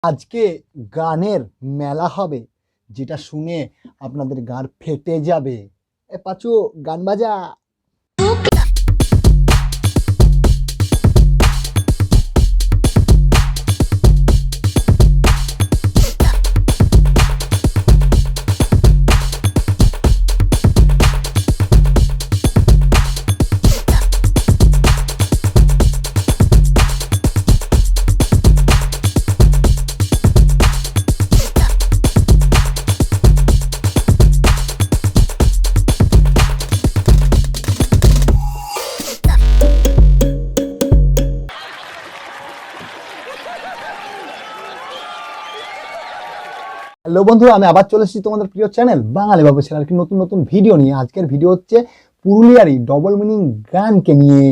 আজকে গানের মেলা হবে, যেটা শুনে আপনাদের গান ফেটে যাবে। এ পাচু, গান বাজা। হ্যালো বন্ধুরা, আমি আবার চলে এসেছি তোমাদের প্রিয় চ্যানেল বাঙালি বাবু চ্যানেল কি নতুন নতুন ভিডিও নিয়ে। আজকের ভিডিও হচ্ছে পুরুলিয়ারই ডবল মিনিং গানকে নিয়ে।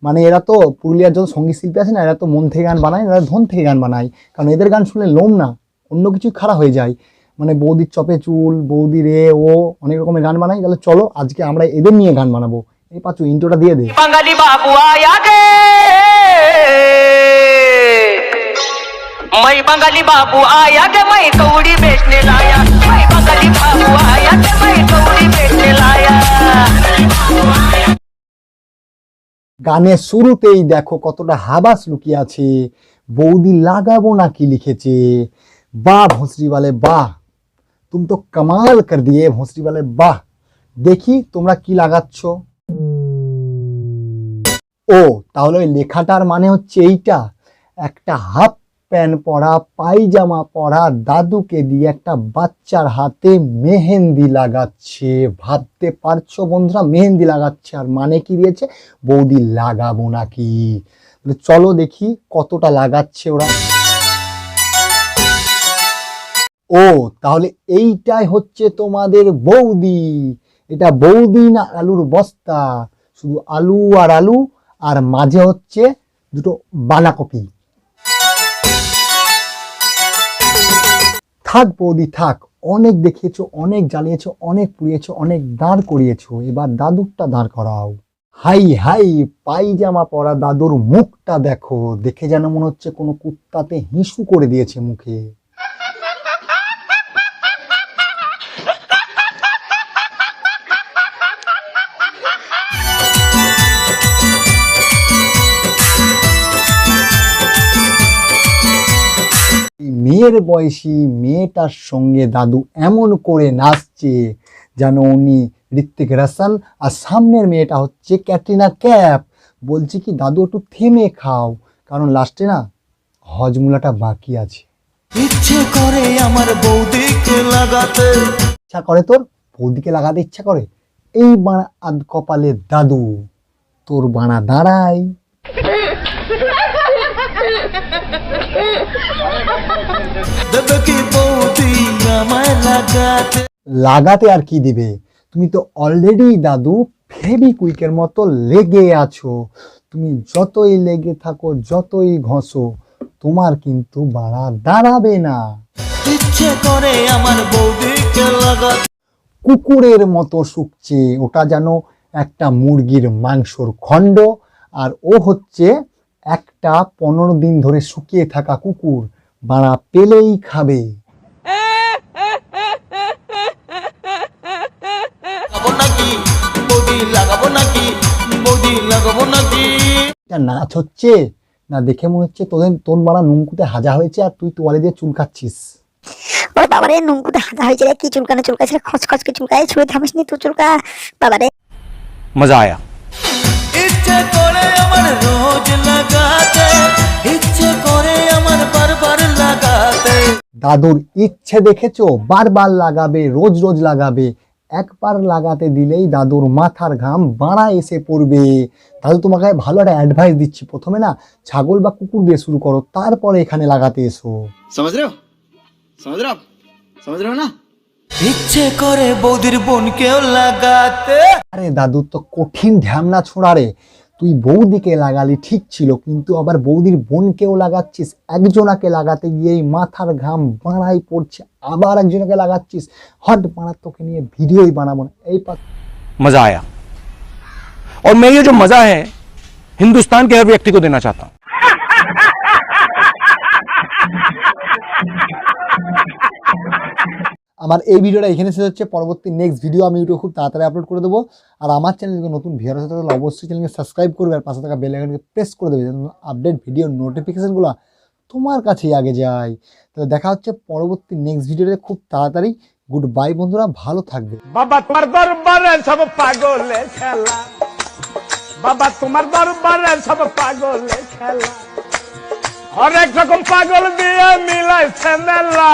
মানে এরা তো পুরুলিয়ার যত সঙ্গীত শিল্পী আছে না, এরা তো মন থেকে গান বানায়, এরা ধন থেকে গান বানায়। কারণ এদের গান শুনলে লোম না অন্য কিছুই খারাপ হয়ে যায়। মানে বৌদির চপে চুল, বৌদি রে ও, অনেক রকমের গান বানায়। তাহলে চলো আজকে আমরা এদের নিয়ে গান বানাবো। এই পাচু, ইন্ট্রোটা দিয়ে দে। বাঙালি বাবু আয়া গে, मैं बंगाली बाबू आया के मैं कौड़ी बेचने लाया, मैं बंगाली बाबू आया के मैं कौड़ी बेचने लाया। গানের শুরুতেই দেখো কতটা হাবাস লুকিয়ে আছে। বৌদি লাগাবো না কি লিখেছে। বাহ ভোঁসরি वाले বাহ, তুমি তো কামাল কর দিয়ে ভোঁসরি वाले বাহ। দেখি তোমরা কি লাগাচ্ছ। ও তাহলে ওই লেখাটার মানে হচ্ছে এইটা। একটা হাফ প্যান্ট পরা, পায়জামা পরা দাদুকে দিয়ে একটা বাচ্চার হাতে মেহেন্দি লাগাচ্ছে। ভাবতে পারছো বন্ধুরা, মেহেন্দি লাগাচ্ছে। আর মানে কি দিয়েছে, বৌদি লাগাবো নাকি। চলো দেখি কতটা লাগাচ্ছে ওরা। ও তাহলে এইটাই হচ্ছে তোমাদের বৌদি। এটা বৌদি না আলুর বস্তা। শুধু আলু আর আলু, আর মাঝে হচ্ছে দুটো বাঁধাকপি। থাক বৌদি থাক, অনেক দেখিয়েছো, অনেক জ্বালিয়েছো, অনেক পুড়িয়েছো, অনেক দাঁড় করিয়েছো। এবার দাদুরটা দাঁড় করাও। হাই হাই, পায়জামা পরা দাদুর মুখটা দেখো, দেখে যেন মনে হচ্ছে কোনো কুত্তাতে হিসু করে দিয়েছে মুখে। মেয়ের বয়সী মেয়েটার সঙ্গে দাদু এমন করে নাচছে যেন উনি ঋত্বিক রোশন, আর সামনের মেয়েটা হচ্ছে ক্যাটরিনা ক্যাফ। বলছি কি দাদু একটু থেমে খাও, কারণ লাস্টে না হজমুলাটা বাকি আছে। ইচ্ছে করে আমার বৌদিকে লাগাতে, ইচ্ছা করে তোর বৌদিকে লাগাতে ইচ্ছা করে। এই বাড়া আধ কপালে দাদু, তোর বাড়া দাঁড়াই। দেবে কি বৌদি আমায় লাগাতে। লাগাতে আর কি দিবে, তুমি তো অলরেডি দাদু ফেবিকুইকের মতো লেগে আছো। তুমি যতই লেগে থাকো, যতই ঘষো, তোমার কিন্তু বাড়া দাঁড়াবে না। ইচ্ছে করে আমার বৌদিকে লাগাতে। কুকুরের মতো শুকছে, ওটা যেন একটা মুরগির মাংসর খণ্ড। আর ও হচ্ছে একটা 15 দিন ধরে শুকিয়ে থাকা কুকুর, বাড়া পেলেই খাবে। লাগাবো নাকি বৌদি, লাগাবো নাকি বৌদি, লাগাবো নাকি। এটা নাচ হচ্ছে না, দেখে মনে হচ্ছে তোর বাড়া নুঙ্কুতে হাজা হয়েছে আর তুই তোয়ালে দিয়ে চুলকাচ্ছিস। ওরে বাবারে, নুঙ্কুতে হাজা হয়েছে রে, কি চুলকানো চুলকাছে, খচখচকে চুলকায়, ছুঁয়ে থামিস নি তুই চুলকা। বাবারে मजा आया। ইচ্ছে করে আমার রোজ লাগাতে, ইচ্ছে করে আমার বারবার লাগাতে। দাদুর ইচ্ছে দেখেছো, বারবার লাগাবে, রোজ রোজ লাগাবে। একবার লাগাতে দিলেই দাদুর মাথার ঘাম বাড়া এসে পড়বে। দাদু তোমাকে ভালো একটা অ্যাডভাইস দিচ্ছি, প্রথমে না ছাগল বা কুকুর দিয়ে শুরু করো, তারপরে এখানে লাগাতে এসো। समझ रहे हो समझ रहे हो आप समझ रहे हो ना। ইচ্ছে করে বৌদির বোনকেও লাগাতে। আরে দাদু তো কঠিন ঢ্যামনা ছোঁড়া রে। তুই বৌদিকে লাগালি ঠিক ছিল, কিন্তু আবার বৌদির বোনকেও লাগাচ্ছিস। একজনাকে লাগাতে গিয়েই মাথার ঘাম বাড়াই পড়ছে, আবার একজনকে লাগাচ্ছিস। হট বাড়া, তোকে নিয়ে ভিডিওই বানাবো না। এই मजा आया। और मैं ये जो मजा है हिंदुस्तान के हर व्यक्ति को देना चाहता हूं। আমার এই ভিডিওটা এখানে শেষ হচ্ছে। পরবর্তী নেক্সট ভিডিও আমি ইউটিউবে খুব তাড়াতাড়ি আপলোড করে দেবো। আর আমার চ্যানেলকে নতুন ভিউয়ার হতে তাহলে অবশ্যই চ্যানেলকে সাবস্ক্রাইব করবে আর পাশে থাকা বেল আইকনকে প্রেস করে দেবে যেন আপডেট ভিডিও নোটিফিকেশনগুলো তোমার কাছেই আগে যায়। তাহলে দেখা হচ্ছে পরবর্তী নেক্সট ভিডিওতে খুব তাড়াতাড়ি। গুড বাই বন্ধুরা, ভালো থাকবে। বাবা তোমার দরবারে সব পাগলের খেলা, বাবা তোমার দরবারে সব পাগলের খেলা, হরেক রকম পাগল দিয়ে মিলাইছে মেলা।